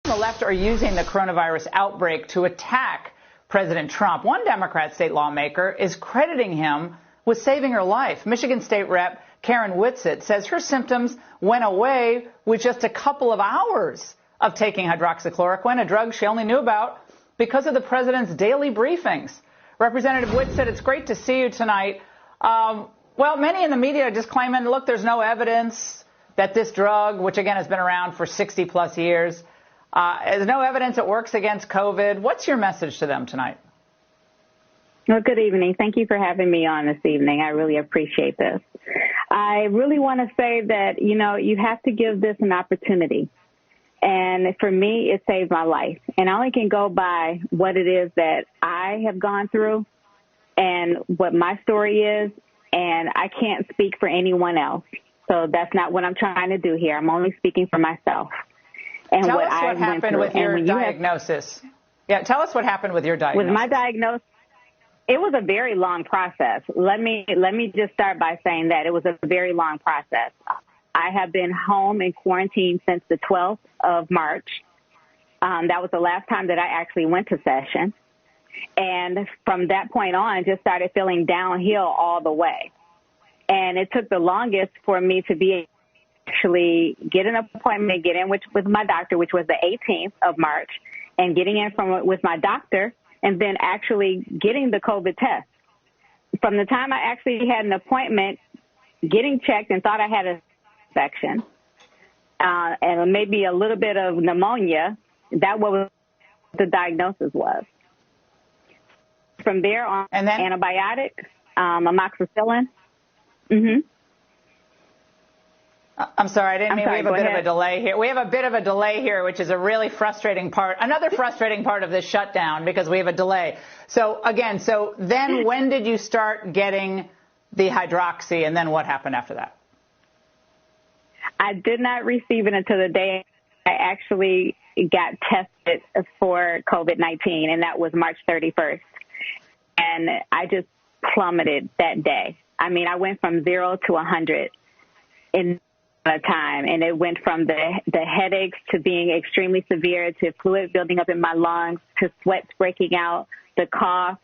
The left are using the coronavirus outbreak to attack President Trump. One Democrat state lawmaker is crediting him with saving her life. Michigan State Rep Karen Whitsitt says her symptoms went away with just a couple of hours of taking hydroxychloroquine, a drug she only knew about because of the president's daily briefings. Representative Whitsitt, it's great to see you tonight. Well, many in the media are just claiming, look, there's no evidence that this drug, which again has been around for 60 plus years, there's no evidence it works against COVID. What's your message to them tonight? Well, good evening. Thank you for having me on this evening. I really appreciate this. I really want to say that, you have to give this an opportunity. And for me, it saved my life. And I only can go by what it is that I have gone through and what my story is. And I can't speak for anyone else. So that's not what I'm trying to do here. I'm only speaking for myself. And tell us what happened with your diagnosis. Tell us what happened with your diagnosis. With my diagnosis, it was a very long process. Let me just start by saying that it was a very long process. I have been home in quarantine since the 12th of March. That was the last time that I actually went to session. And from that point on, just started feeling downhill all the way. And it took the longest for me to be actually get an appointment, get in with my doctor, which was the 18th of March, and getting in with my doctor, and then actually getting the COVID test. From the time I actually had an appointment, getting checked and thought I had a infection, and maybe a little bit of pneumonia, that was the diagnosis was. From there on, and then antibiotics, amoxicillin. Mm-hmm. I'm sorry, I didn't mean we have a bit of a delay here. We have a bit of a delay here, which is a really frustrating part, another frustrating part of this shutdown because we have a delay. So then when did you start getting the hydroxy, and then what happened after that? I did not receive it until the day I actually got tested for COVID-19, and that was March 31st. And I just plummeted that day. I mean, I went from 0 to 100 in a time, and it went from the headaches to being extremely severe to fluid building up in my lungs to sweats breaking out, the cough,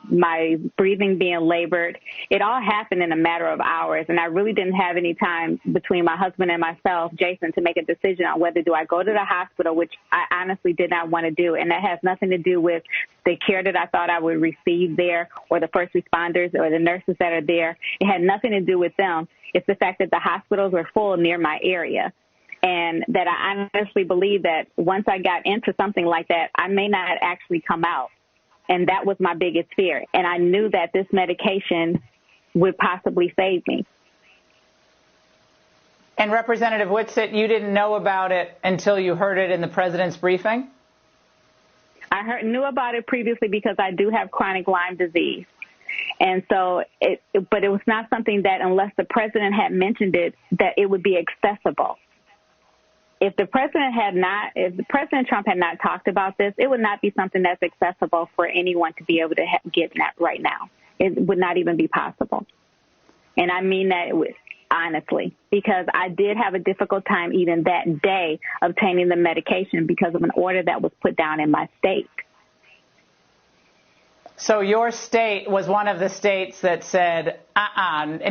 my breathing being labored. It all happened in a matter of hours, and I really didn't have any time between my husband and myself, Jason, to make a decision on whether do I go to the hospital, which I honestly did not want to do, and that has nothing to do with the care that I thought I would receive there or the first responders or the nurses that are there. It had nothing to do with them. It's the fact that the hospitals were full near my area, and that I honestly believe that once I got into something like that, I may not actually come out. And that was my biggest fear. And I knew that this medication would possibly save me. And Representative Whitsitt, you didn't know about it until you heard it in the president's briefing? I knew about it previously because I do have chronic Lyme disease. And so, but it was not something that unless the president had mentioned it, that it would be accessible. If President Trump had not talked about this, it would not be something that's accessible for anyone to be able to get that right now. It would not even be possible. And I mean that honestly, because I did have a difficult time even that day obtaining the medication because of an order that was put down in my state. So your state was one of the states that said,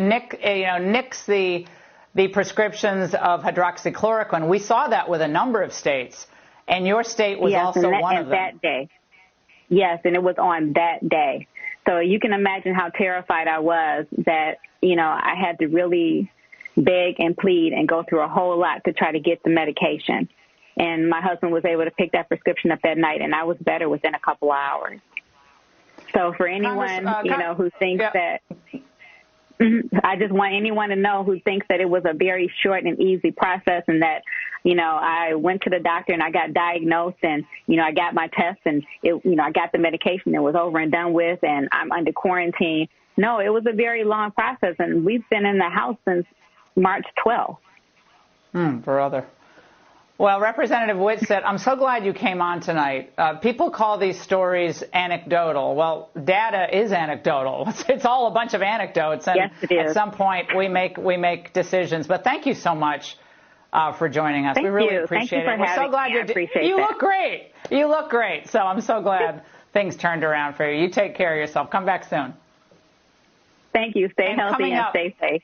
nix the prescriptions of hydroxychloroquine. We saw that with a number of states, and your state was also one of them. That day. Yes, and it was on that day. So you can imagine how terrified I was that, I had to really beg and plead and go through a whole lot to try to get the medication. And my husband was able to pick that prescription up that night, and I was better within a couple of hours. So for anyone, who thinks that... I just want anyone to know who thinks that it was a very short and easy process and that, I went to the doctor and I got diagnosed and, I got my test and, I got the medication. It was over and done with and I'm under quarantine. No, it was a very long process, and we've been in the house since March 12th. Brother. Well, Representative Whitsitt, I'm so glad you came on tonight. People call these stories anecdotal. Well, data is anecdotal. It's all a bunch of anecdotes, and yes, it is. At some point we make decisions. But thank you so much for joining us. Thank we really you. appreciate Thank you it. We're so glad you look great. You look great. So I'm so glad things turned around for you. You take care of yourself. Come back soon. Thank you. Stay healthy and stay safe.